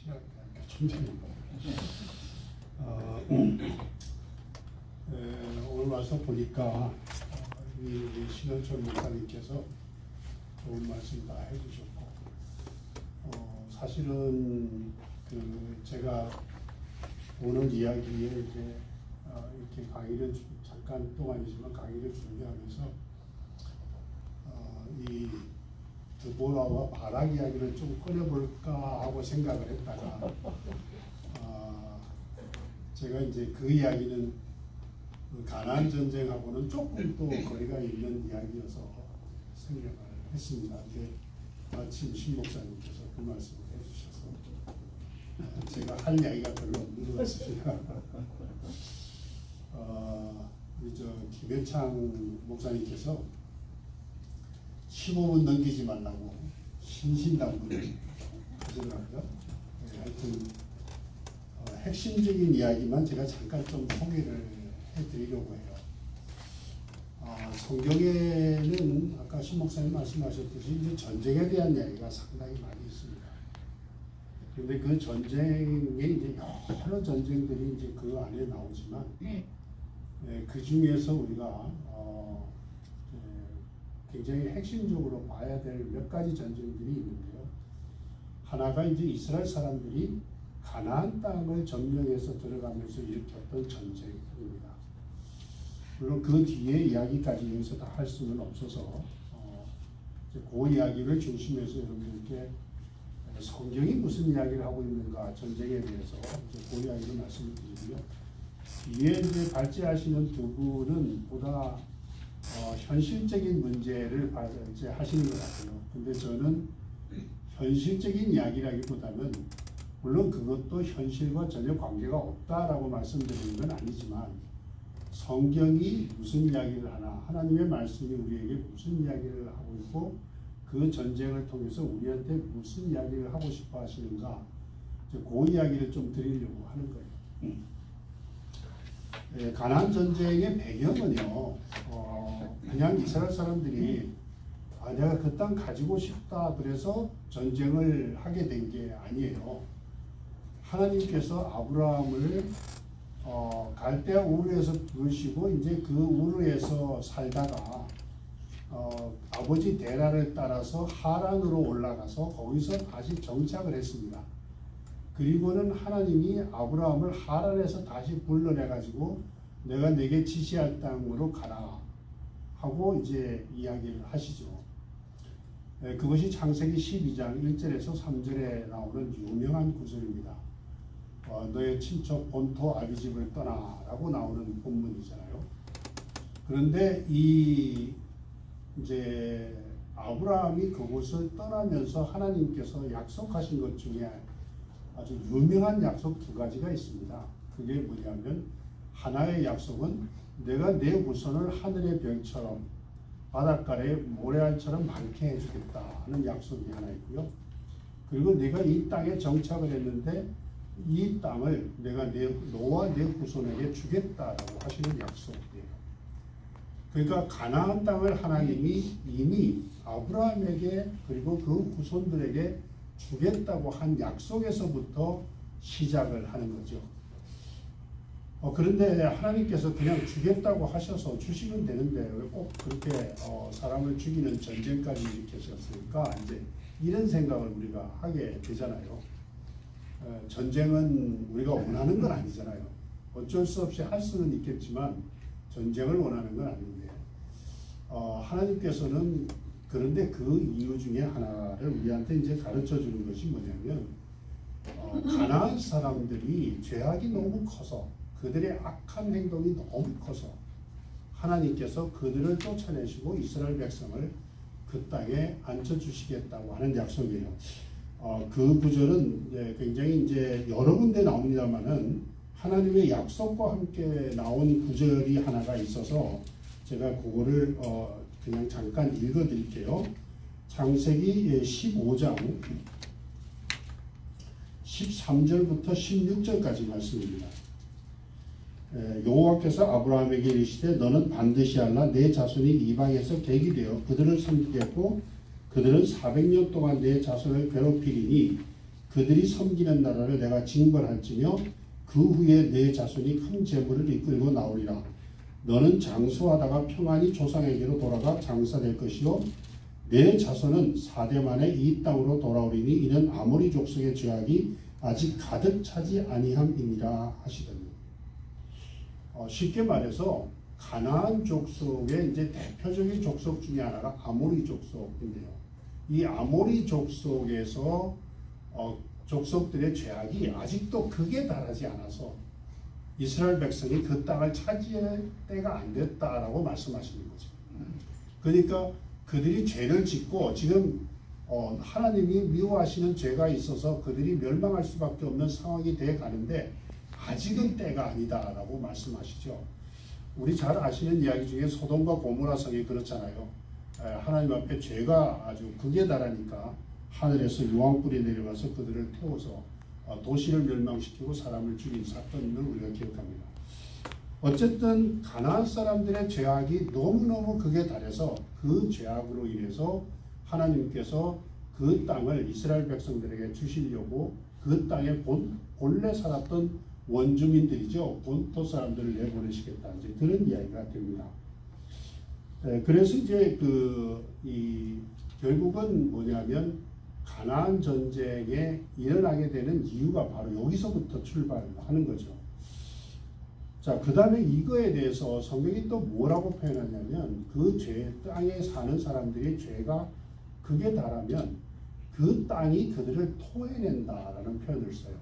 신학대학교 총장입니다. 오늘 와서 보니까 우리 신원철 목사님께서 좋은 말씀 다 해주셨고, 사실은 제가 오늘 이야기에 이제 이렇게 강의를 잠깐 동안이지만 강의를 준비하면서 이 드보라와 바락 이야기를 좀 꺼내볼까 하고 생각을 했다가 제가 이제 그 이야기는 가나안 전쟁하고는 조금 또 거리가 있는 이야기여서 생각을 했습니다. 근데 마침 신 목사님께서 그 말씀을 해주셔서 제가 할 이야기가 별로 없는 것 같습니다. 우리 김현창 목사님께서 15분 넘기지 말라고 신신당부를 하시더라고요. 하여튼 핵심적인 이야기만 제가 잠깐 좀 소개를 해드리려고 해요. 성경에는 아까 신 목사님 말씀하셨듯이 이제 전쟁에 대한 이야기가 상당히 많이 있습니다. 그런데 그 전쟁에 이제 여러 전쟁들이 이제 그 안에 나오지만 그 중에서 우리가 굉장히 핵심적으로 봐야 될 몇 가지 전쟁들이 있는데요. 하나가 이제 이스라엘 사람들이 가나안 땅을 점령해서 들어가면서 일으켰던 전쟁입니다. 물론 그 뒤에 이야기까지 여기서 다 할 수는 없어서 그 이야기를 중심해서 여러분들께 성경이 무슨 이야기를 하고 있는가 전쟁에 대해서 이제 그 이야기를 말씀을 드리고요. 뒤에 이제 발제하시는 두 분은 보다 현실적인 문제를 발제하시는 것 같아요. 근데 저는 현실적인 이야기라기보다는 물론 그것도 현실과 전혀 관계가 없다라고 말씀드리는 건 아니지만 성경이 무슨 이야기를 하나, 하나님의 말씀이 우리에게 무슨 이야기를 하고 있고 그 전쟁을 통해서 우리한테 무슨 이야기를 하고 싶어 하시는가, 그 이야기를 좀 드리려고 하는 거예요. 가나안 전쟁의 배경은요, 그냥 이스라엘 사람들이 내가 그 땅 가지고 싶다 그래서 전쟁을 하게 된 게 아니에요. 하나님께서 아브라함을 갈대아 우르에서 부르시고 이제 그 우르에서 살다가 아버지 데라를 따라서 하란으로 올라가서 거기서 다시 정착을 했습니다. 그리고는 하나님이 아브라함을 하란에서 다시 불러내 가지고 내가 내게 지시할 땅으로 가라 하고 이제 이야기를 하시죠. 그것이 창세기 12장 1절에서 3절에 나오는 유명한 구절입니다. 너의 친척 본토 아비집을 떠나라고 나오는 본문이잖아요. 그런데 이제 아브라함이 그곳을 떠나면서 하나님께서 약속하신 것 중에 아주 유명한 약속 두 가지가 있습니다. 그게 뭐냐면 하나의 약속은 내가 내 후손을 하늘의 별처럼 바닷가의 모래알처럼 많게 해주겠다 하는 약속이 하나 있고요. 그리고 내가 이 땅에 정착을 했는데 이 땅을 내가 너와 내 후손에게 주겠다라고 하시는 약속이에요. 그러니까 가나안 땅을 하나님이 이미 아브라함에게 그리고 그 후손들에게 주겠다고 한 약속에서부터 시작을 하는 거죠. 그런데 하나님께서 그냥 주겠다고 하셔서 주시면 되는데 왜 꼭 그렇게 사람을 죽이는 전쟁까지 일으키셨을까? 이제 이런 생각을 우리가 하게 되잖아요. 전쟁은 우리가 원하는 건 아니잖아요. 어쩔 수 없이 할 수는 있겠지만 전쟁을 원하는 건 아닌데 하나님께서는 그런데 그 이유 중에 하나를 우리한테 이제 가르쳐 주는 것이 뭐냐면 가나안 사람들이 죄악이 너무 커서 그들의 악한 행동이 너무 커서 하나님께서 그들을 쫓아내시고 이스라엘 백성을 그 땅에 앉혀주시겠다고 하는 약속이에요. 그 구절은 굉장히 이제 여러 군데 나옵니다만은 하나님의 약속과 함께 나온 구절이 하나가 있어서 제가 그거를 그냥 잠깐 읽어 드릴게요. 창세기 15장 13절부터 16절까지 말씀입니다. 여호와께서 아브라함에게 이르시되 너는 반드시 알라 내 자손이 이방에서 객이 되어 그들을 섬기겠고 그들은 400년 동안 내 자손을 괴롭히리니 그들이 섬기는 나라를 내가 징벌할지며 그 후에 내 자손이 큰 재물을 이끌고 나오리라. 너는 장수하다가 평안히 조상에게로 돌아가 장사될 것이요 내 자손은 4대 만에 이 땅으로 돌아오리니 이는 아모리 족속의 죄악이 아직 가득 차지 아니함이니라 하시더니 쉽게 말해서 가나안 족속의 이제 대표적인 족속 중에 하나가 아모리 족속인데요. 이 아모리 족속에서 족속들의 죄악이 아직도 극에 달하지 않아서 이스라엘 백성이 그 땅을 차지할 때가 안 됐다라고 말씀하시는 거죠. 그러니까 그들이 죄를 짓고 지금 하나님이 미워하시는 죄가 있어서 그들이 멸망할 수밖에 없는 상황이 돼 가는데 아직은 때가 아니다라고 말씀하시죠. 우리 잘 아시는 이야기 중에 소돔과 고모라 성이 그렇잖아요. 하나님 앞에 죄가 아주 극에 달하니까 하늘에서 유황불이 내려가서 그들을 태워서 도시를 멸망시키고 사람을 죽인 사건을 우리가 기억합니다. 어쨌든 가나안 사람들의 죄악이 너무너무 극에 달해서 그 죄악으로 인해서 하나님께서 그 땅을 이스라엘 백성들에게 주시려고 그 땅에 본래 살았던 원주민들이죠. 본토 사람들을 내보내시겠다. 이제 그런 이야기가 됩니다. 그래서 이제 결국은 뭐냐면 가나안 전쟁에 일어나게 되는 이유가 바로 여기서부터 출발하는 거죠. 자, 그 다음에 이거에 대해서 성경이 또 뭐라고 표현하냐면 그 땅에 사는 사람들의 죄가 극에 달하면 그 땅이 그들을 토해낸다라는 표현을 써요.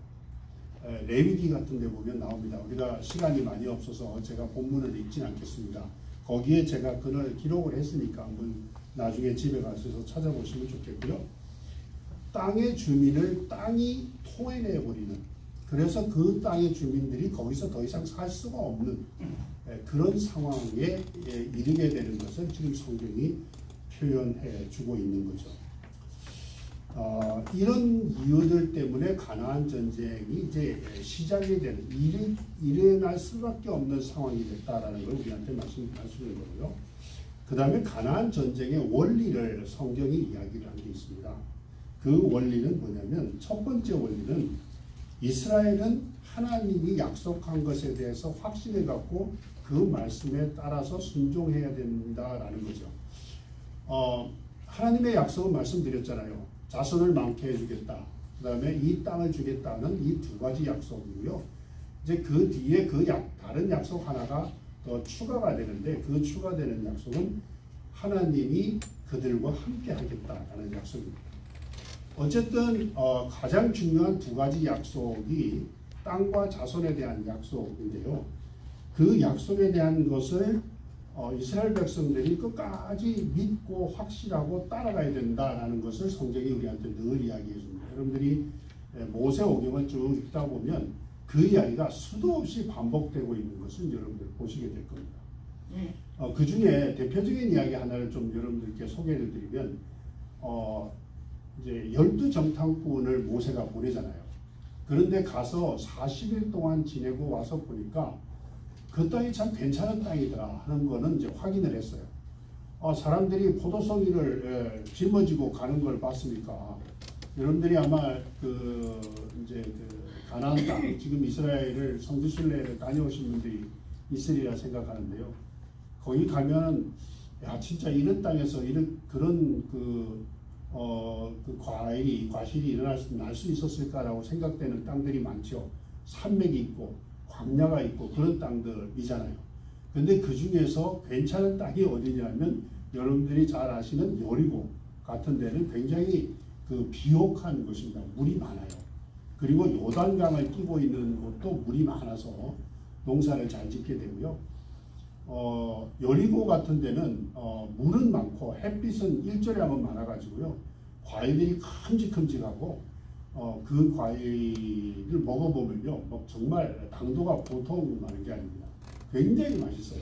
레위기 같은 데 보면 나옵니다. 우리가 시간이 많이 없어서 제가 본문을 읽진 않겠습니다. 거기에 제가 그걸 기록을 했으니까 한번 나중에 집에 가셔서 찾아보시면 좋겠고요. 땅의 주민을 땅이 토해내버리는, 그래서 그 땅의 주민들이 거기서 더 이상 살 수가 없는 그런 상황에 이르게 되는 것을 지금 성경이 표현해 주고 있는 거죠. 이런 이유들 때문에 가나안 전쟁이 이제 시작이 되는, 일어날 수밖에 없는 상황이 됐다라는 걸 우리한테 말씀하시는 거고요. 그 다음에 가나안 전쟁의 원리를 성경이 이야기를 한 게 있습니다. 그 원리는 뭐냐면, 첫 번째 원리는 이스라엘은 하나님이 약속한 것에 대해서 확신을 갖고 그 말씀에 따라서 순종해야 된다라는 거죠. 하나님의 약속은 말씀드렸잖아요. 자손을 많게 해주겠다. 그 다음에 이 땅을 주겠다는 이 두 가지 약속이고요. 이제 그 뒤에 다른 약속 하나가 더 추가가 되는데, 그 추가되는 약속은 하나님이 그들과 함께 하겠다라는 약속입니다. 어쨌든 가장 중요한 두 가지 약속이 땅과 자손에 대한 약속인데요. 그 약속에 대한 것을 이스라엘 백성들이 끝까지 믿고 확실하고 따라가야 된다라는 것을 성경이 우리한테 늘 이야기해 줍니다. 여러분들이 모세오경을 쭉 읽다 보면 그 이야기가 수도 없이 반복되고 있는 것을 여러분들 보시게 될 겁니다. 그 중에 대표적인 이야기 하나를 좀 여러분들께 소개를 드리면, 이제 12정탐꾼을 모세가 보내잖아요. 그런데 가서 40일 동안 지내고 와서 보니까 그 땅이 참 괜찮은 땅이더라 하는 거는 이제 확인을 했어요. 사람들이 포도송이를 짊어지고 가는 걸 봤으니까, 여러분들이 아마 이제 가나안 땅, 지금 이스라엘을 성지순례를 다녀오신 분들이 있으리라 생각하는데요. 거기 가면은 야, 진짜 이런 땅에서 그런 과실이 날 수 있었을까라고 생각되는 땅들이 많죠. 산맥이 있고 광야가 있고 그런 땅들이잖아요. 근데 그 중에서 괜찮은 땅이 어디냐면, 여러분들이 잘 아시는 여리고 같은 데는 굉장히 비옥한 곳입니다. 물이 많아요. 그리고 요단강을 끼고 있는 곳도 물이 많아서 농사를 잘 짓게 되고요. 여리고 같은 데는 물은 많고 햇빛은 일절에 한번 많아가지고요. 과일들이 큼직큼직하고 그 과일을 먹어보면요, 정말 당도가 보통 많은 게 아닙니다. 굉장히 맛있어요.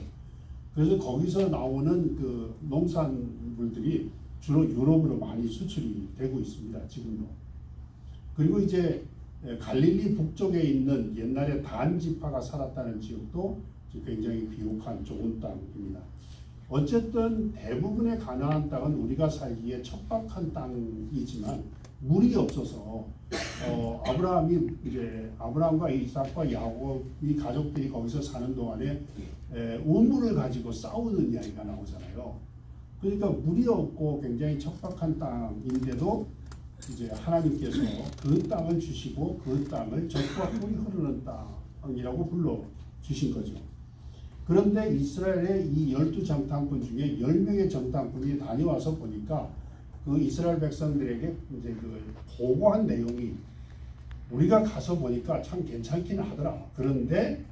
그래서 거기서 나오는 그 농산물들이 주로 유럽으로 많이 수출이 되고 있습니다. 지금도. 그리고 이제 갈릴리 북쪽에 있는 옛날에 단 지파가 살았다는 지역도 굉장히 비옥한 좋은 땅입니다. 어쨌든 대부분의 가나안 땅은 우리가 살기에 척박한 땅이지만 물이 없어서 아브라함과 이삭과 야곱이 가족들이 거기서 사는 동안에 우물을 가지고 싸우는 이야기가 나오잖아요. 그러니까 물이 없고 굉장히 척박한 땅인데도 이제 하나님께서 그 땅을 주시고 그 땅을 젖과 꿀이 흐르는 땅이라고 불러 주신 거죠. 그런데 이스라엘의 이 12정탐꾼 중에 10명의 정탐꾼이 다녀와서 보니까 그 이스라엘 백성들에게 이제 그 보고한 내용이 우리가 가서 보니까 참 괜찮기는 하더라. 그런데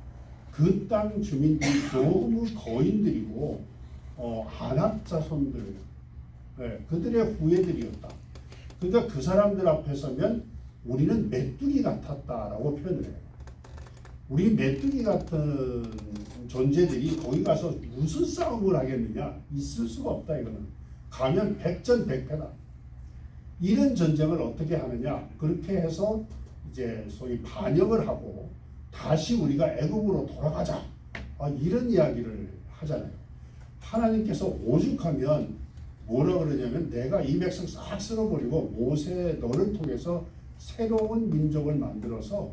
그 땅 주민들이 너무 거인들이고 안악 자손들, 그들의 후예들이었다. 그러니까 그 사람들 앞에 서면 우리는 메뚜기 같았다라고 표현을 해요. 우리 메뚜기 같은 존재들이 거기 가서 무슨 싸움을 하겠느냐? 있을 수가 없다. 이거는 가면 백전백패다. 이런 전쟁을 어떻게 하느냐? 그렇게 해서 이제 소위 반역을 하고 다시 우리가 애굽으로 돌아가자. 이런 이야기를 하잖아요. 하나님께서 오죽하면 뭐라 그러냐면 내가 이 백성 싹 쓸어버리고 모세 너를 통해서 새로운 민족을 만들어서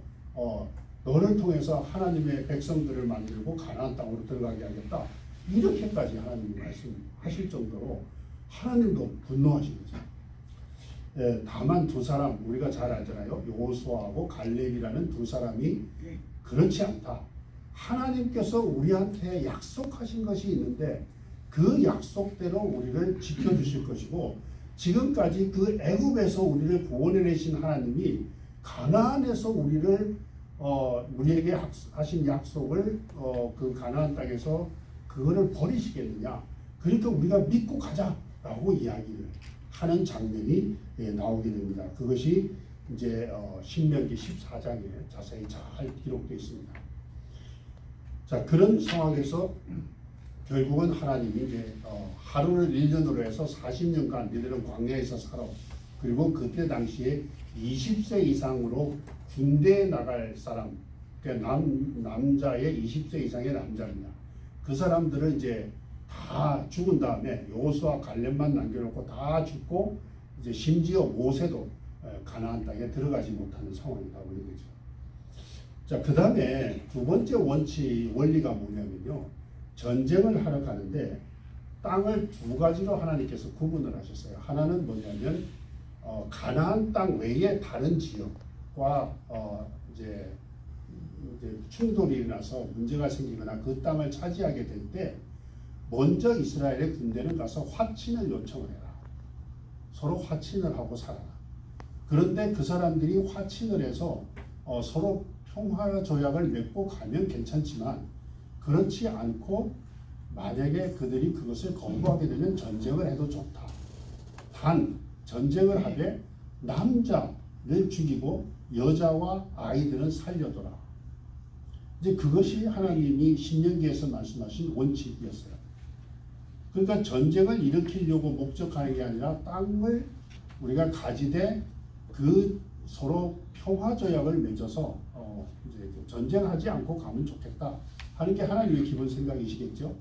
너를 통해서 하나님의 백성들을 만들고 가나안 땅으로 들어가게 하겠다. 이렇게까지 하나님이 말씀하실 정도로 하나님도 분노하신 거죠. 다만 두 사람 우리가 잘 알잖아요. 여호수아하고 갈렙이라는 두 사람이 그렇지 않다. 하나님께서 우리한테 약속하신 것이 있는데 그 약속대로 우리를 지켜주실 것이고 지금까지 그 애굽에서 우리를 구원해내신 하나님이 가나안에서 우리에게 하신 약속을 그 가나안 땅에서 그거를 버리시겠느냐. 그러니까 우리가 믿고 가자라고 이야기를 하는 장면이 나오게 됩니다. 그것이 이제 신명기 14장에 자세히 잘 기록되어 있습니다. 자, 그런 상황에서 결국은 하나님이 이제 하루를 1년으로 해서 40년간 너희들은 광야에서 살아. 그리고 그때 당시에 20세 이상으로 군대에 나갈 사람, 그러니까 남자의 20세 이상의 남자입니다. 그 사람들은 이제 다 죽은 다음에 여호수아 갈렙만 남겨놓고 다 죽고 이제 심지어 모세도 가나안 땅에 들어가지 못하는 상황이 나오는 거죠. 자, 그 다음에 두 번째 원리가 뭐냐면요. 전쟁을 하러 가는데 땅을 두 가지로 하나님께서 구분을 하셨어요. 하나는 뭐냐면 가나안 땅 외에 다른 지역과 이제 충돌이 일어나서 문제가 생기거나 그 땅을 차지하게 될 때 먼저 이스라엘의 군대는 가서 화친을 요청을 해라. 서로 화친을 하고 살아라. 그런데 그 사람들이 화친을 해서 서로 평화 조약을 맺고 가면 괜찮지만 그렇지 않고 만약에 그들이 그것을 거부하게 되면 전쟁을 해도 좋다. 단 전쟁을 하되 남자를 죽이고 여자와 아이들은 살려둬라. 이제 그것이 하나님이 신명기에서 말씀하신 원칙이었어요. 그러니까 전쟁을 일으키려고 목적하는 게 아니라 땅을 우리가 가지되 그 서로 평화 조약을 맺어서 이제 전쟁하지 않고 가면 좋겠다 하는 게 하나님의 기본 생각이시겠죠.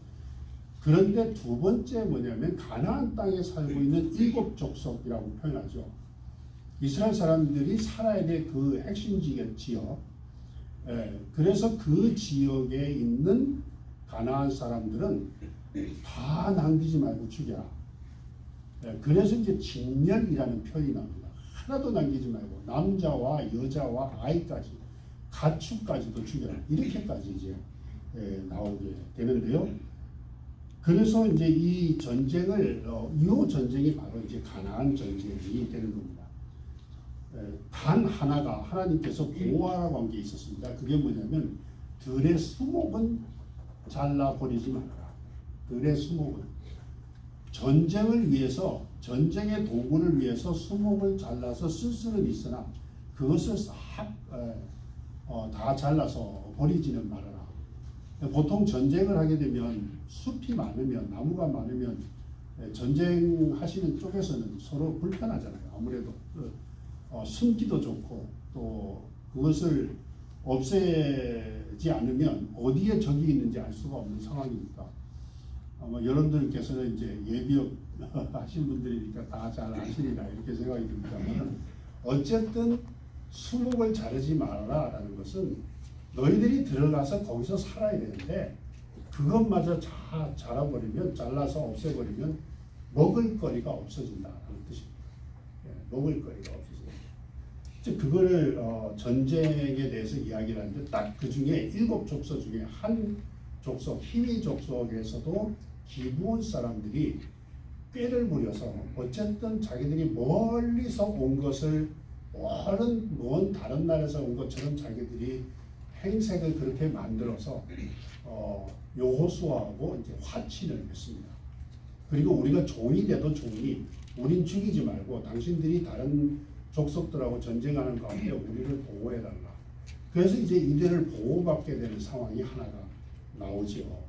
그런데 두 번째 뭐냐면 가나안 땅에 살고 있는 7 족속이라고 표현하죠. 이스라엘 사람들이 살아야 될 그 핵심 지역. 그래서 그 지역에 있는 가나안 사람들은 다 남기지 말고 죽여라. 그래서 이제 진멸이라는 표현이 나옵니다. 하나도 남기지 말고 남자와 여자와 아이까지 가축까지도 죽여라. 이렇게까지 이제 나오게 되는데요. 그래서 이제 이 전쟁을 이 전쟁이 바로 이제 가나안 전쟁이 되는 겁니다. 단 하나가 하나님께서 보호하라고 한 게 있었습니다. 그게 뭐냐면 들의 수목은 잘라 버리지 말아라. 들의 수목은 전쟁을 위해서 전쟁의 도구를 위해서 수목을 잘라서 쓸 수는 있으나 그것을 다 잘라서 버리지는 말아라. 보통 전쟁을 하게 되면 숲이 많으면 나무가 많으면 전쟁하시는 쪽에서는 서로 불편하잖아요. 아무래도 숨기도 좋고 또 그것을 없애지 않으면 어디에 적이 있는지 알 수가 없는 상황이니까 아마 여러분들께서는 이제 예비역 하신 분들이니까 다 잘 아시리라 이렇게 생각이 듭니다만 어쨌든 수목을 자르지 말아라라는 것은 너희들이 들어가서 거기서 살아야 되는데 그것마저 다 자라버리면, 잘라서 없애버리면 먹을거리가 없어진다는 뜻입니다. 예, 먹을거리가 없어진다. 즉 그거를 전쟁에 대해서 이야기를 하는데 딱 그 중에 7족속 중에 한 족속, 히위 족속에서도 기브온 사람들이 꾀를 부려서 어쨌든 자기들이 멀리서 온 것을 먼 다른 나라에서 온 것처럼 자기들이 행색을 그렇게 만들어서 여호수아하고 이제 화친을 했습니다. 그리고 우리가 종이 돼도 종이 우린 죽이지 말고 당신들이 다른 족속들하고 전쟁하는 가운데 우리를 보호해달라. 그래서 이제 이들을 보호받게 되는 상황이 하나가 나오죠.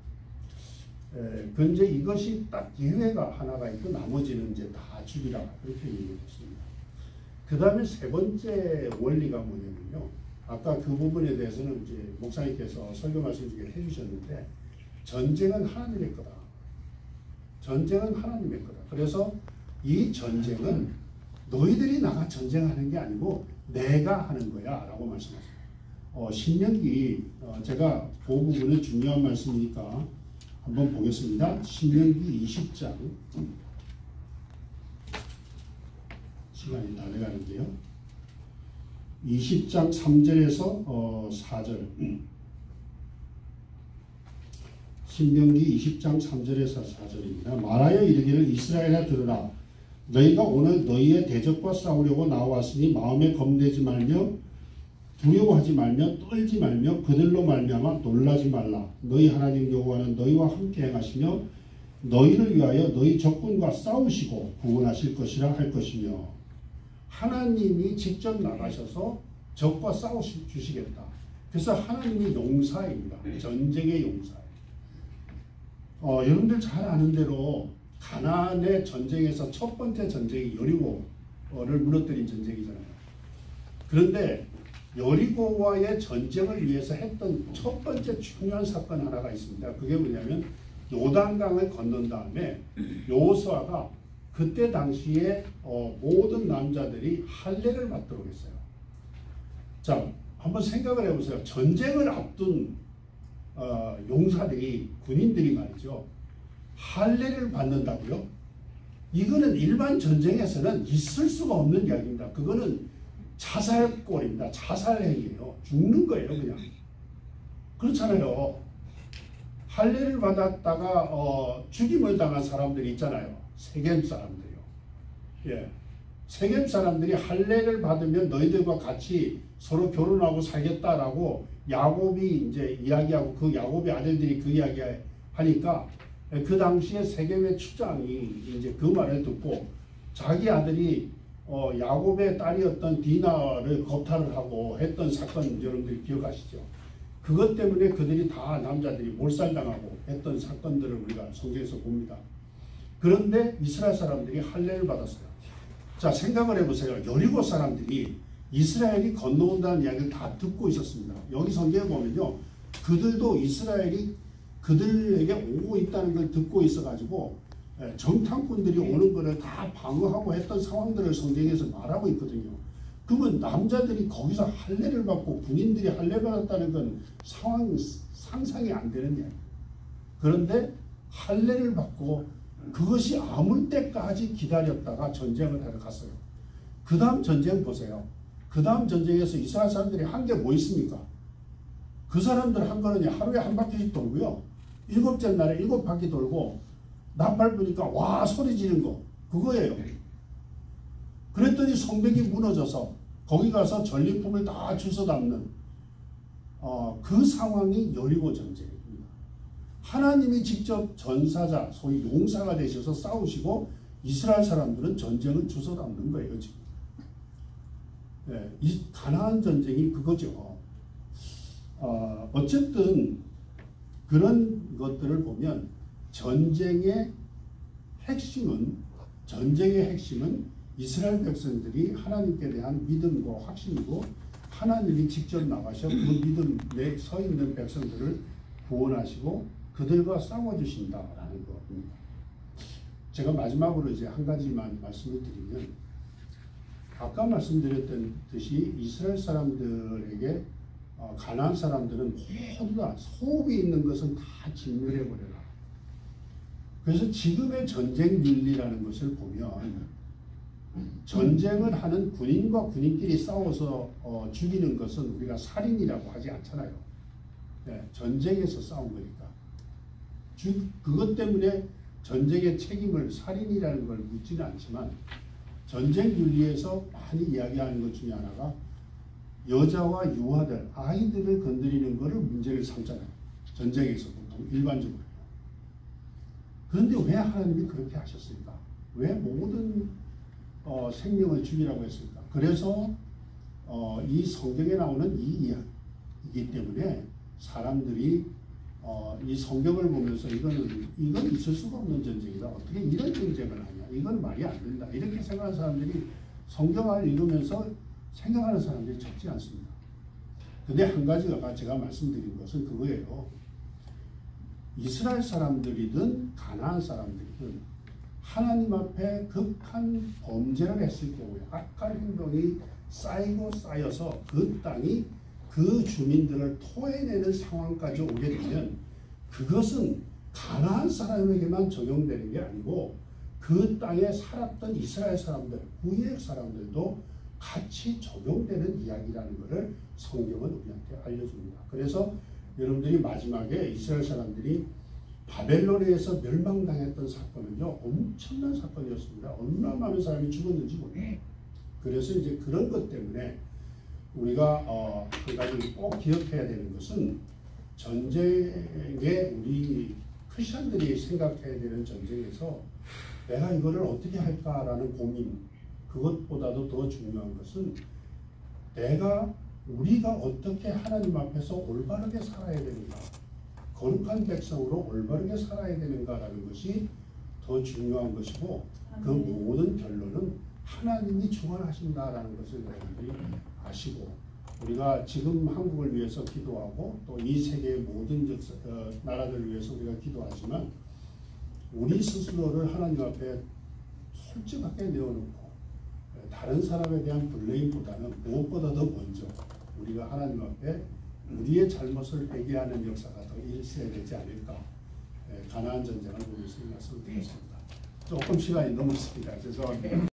근데 이것이 딱 예외가 하나가 있고 나머지는 이제 다 죽이라 그렇게 얘기했습니다. 그 다음에 세 번째 원리가 뭐냐면요. 아까 그 부분에 대해서는 이제 목사님께서 설교 말씀 중에 해주셨는데 전쟁은 하나님의 거다. 전쟁은 하나님의 거다. 그래서 이 전쟁은 너희들이 나가 전쟁하는 게 아니고 내가 하는 거야 라고 말씀하셨어요. 신명기 제가 그 부분은 중요한 말씀이니까 한번 보겠습니다. 신명기 20장 시간이 다 돼가는데요. 20장 3절에서 4절 신명기 20장 3절에서 4절입니다. 말하여 이르기를 이스라엘아 들으라. 너희가 오늘 너희의 대적과 싸우려고 나왔으니 마음에 겁내지 말며 두려워하지 말며 떨지 말며 그들로 말미암아 놀라지 말라. 너희 하나님 여호와는 너희와 함께 행하시며 너희를 위하여 너희 적군과 싸우시고 구원하실 것이라 할 것이며 하나님이 직접 나가셔서 적과 싸우시겠다. 그래서 하나님이 용사입니다. 전쟁의 용사예요. 여러분들 잘 아는 대로 가나안의 전쟁에서 첫 번째 전쟁이 여리고를 무너뜨린 전쟁이잖아요. 그런데 여리고와의 전쟁을 위해서 했던 첫 번째 중요한 사건 하나가 있습니다. 그게 뭐냐면 요단강을 건넌 다음에 여호수아가 그때 당시에 모든 남자들이 할례를 받도록 했어요. 자, 한번 생각을 해보세요. 전쟁을 앞둔 용사들이, 군인들이 말이죠. 할례를 받는다고요? 이거는 일반 전쟁에서는 있을 수가 없는 이야기입니다. 그거는 자살골입니다. 자살행위예요. 죽는 거예요, 그냥. 그렇잖아요. 할례를 받았다가 죽임을 당한 사람들이 있잖아요. 세겜 사람들이요. 예. 세겜 사람들이 할례를 받으면 너희들과 같이 서로 결혼하고 살겠다라고 야곱이 이제 이야기하고 그 야곱의 아들들이 그 이야기 하니까 그 당시에 세겜의 추장이 이제 그 말을 듣고 자기 아들이 야곱의 딸이었던 디나를 겁탈을 하고 했던 사건 여러분들이 기억하시죠? 그것 때문에 그들이 다 남자들이 몰살당하고 했던 사건들을 우리가 성경에서 봅니다. 그런데 이스라엘 사람들이 할례를 받았어요. 자, 생각을 해보세요. 여리고 사람들이 이스라엘이 건너온다는 이야기를 다 듣고 있었습니다. 여기 성경에 보면요. 그들도 이스라엘이 그들에게 오고 있다는 걸 듣고 있어가지고 정탐꾼들이 오는 것을 다 방어하고 했던 상황들을 성경에서 말하고 있거든요. 그러면 남자들이 거기서 할례를 받고 군인들이 할례 받았다는 건 상상이 안 되는 이야기예요. 그런데 할례를 받고 그것이 아물 때까지 기다렸다가 전쟁을 하러 갔어요. 그 다음 전쟁 보세요. 그 다음 전쟁에서 이스라엘 사람들이 한 게 뭐 있습니까? 그 사람들 한 거는 하루에 한 바퀴씩 돌고요. 7째 날에 7바퀴 돌고 나팔 부니까 와 소리 지르는 거 그거예요. 그랬더니 성벽이 무너져서 거기 가서 전리품을 다 주워 담는 그 상황이 여리고 전쟁입니다. 하나님이 직접 전사자, 소위 용사가 되셔서 싸우시고 이스라엘 사람들은 전쟁을 주워 담는 거예요. 지금. 네, 이 가나안 전쟁이 그거죠. 어쨌든 그런 것들을 보면 전쟁의 핵심은 이스라엘 백성들이 하나님께 대한 믿음과 확신이고 하나님이 직접 나가셔 그 믿음에 서 있는 백성들을 구원하시고 그들과 싸워주신다라는 겁니다. 제가 마지막으로 이제 한 가지만 말씀을 드리면 아까 말씀드렸던 듯이 이스라엘 사람들에게 가나안 사람들은 모두 다 소업이 있는 것은 다 진멸해버려라. 그래서 지금의 전쟁 윤리라는 것을 보면 전쟁을 하는 군인과 군인끼리 싸워서 죽이는 것은 우리가 살인이라고 하지 않잖아요. 네, 전쟁에서 싸운 거니까. 그것 때문에 전쟁의 책임을 살인이라는 걸 묻지는 않지만 전쟁 윤리에서 많이 이야기하는 것 중에 하나가 여자와 유아들, 아이들을 건드리는 것을 문제를 삼잖아요. 전쟁에서 보통 일반적으로. 그런데 왜 하나님이 그렇게 하셨습니까? 왜 모든 생명을 죽이라고 했습니까? 그래서 이 성경에 나오는 이 이야기이기 때문에 사람들이 이 성경을 보면서 이건 있을 수가 없는 전쟁이다. 어떻게 이런 전쟁을 하냐? 이건 말이 안 된다. 이렇게 생각하는 사람들이 성경을 읽으면서 생각하는 사람들이 적지 않습니다. 근데 한 가지가 제가 말씀드린 것은 그거예요. 이스라엘 사람들이든 가나안 사람들이든 하나님 앞에 극한 범죄를 했을 경우에 악한 행동이 쌓이고 쌓여서 그 땅이 그 주민들을 토해내는 상황까지 오게 되면 그것은 가나안 사람에게만 적용되는 게 아니고 그 땅에 살았던 이스라엘 사람들, 구약 사람들도 같이 적용되는 이야기라는 것을 성경은 우리한테 알려줍니다. 그래서 여러분들이 마지막에 이스라엘 사람들이 바벨론에서 멸망당했던 사건은요, 엄청난 사건이었습니다. 얼마나 많은 사람이 죽었는지 몰라요. 그래서 이제 그런 것 때문에 우리가 한 가지 꼭 기억해야 되는 것은 전쟁에 우리 크리스천들이 생각해야 되는 전쟁에서 내가 이거를 어떻게 할까라는 고민, 그것보다도 더 중요한 것은 우리가 어떻게 하나님 앞에서 올바르게 살아야 되는가, 거룩한 백성으로 올바르게 살아야 되는가라는 것이 더 중요한 것이고 그 모든 결론은 하나님이 주관하신다라는 것을 여러분들이 아시고 우리가 지금 한국을 위해서 기도하고 또 이 세계의 모든 나라들을 위해서 우리가 기도하지만 우리 스스로를 하나님 앞에 솔직하게 내어놓고 다른 사람에 대한 블레임보다는 무엇보다도 먼저 우리가 하나님 앞에 우리의 잘못을 회개하는 역사가 더 있어야 되지 않을까. 가나안 전쟁을 보면서 이 말씀을 드렸습니다. 조금 시간이 넘었습니다. 죄송합니다.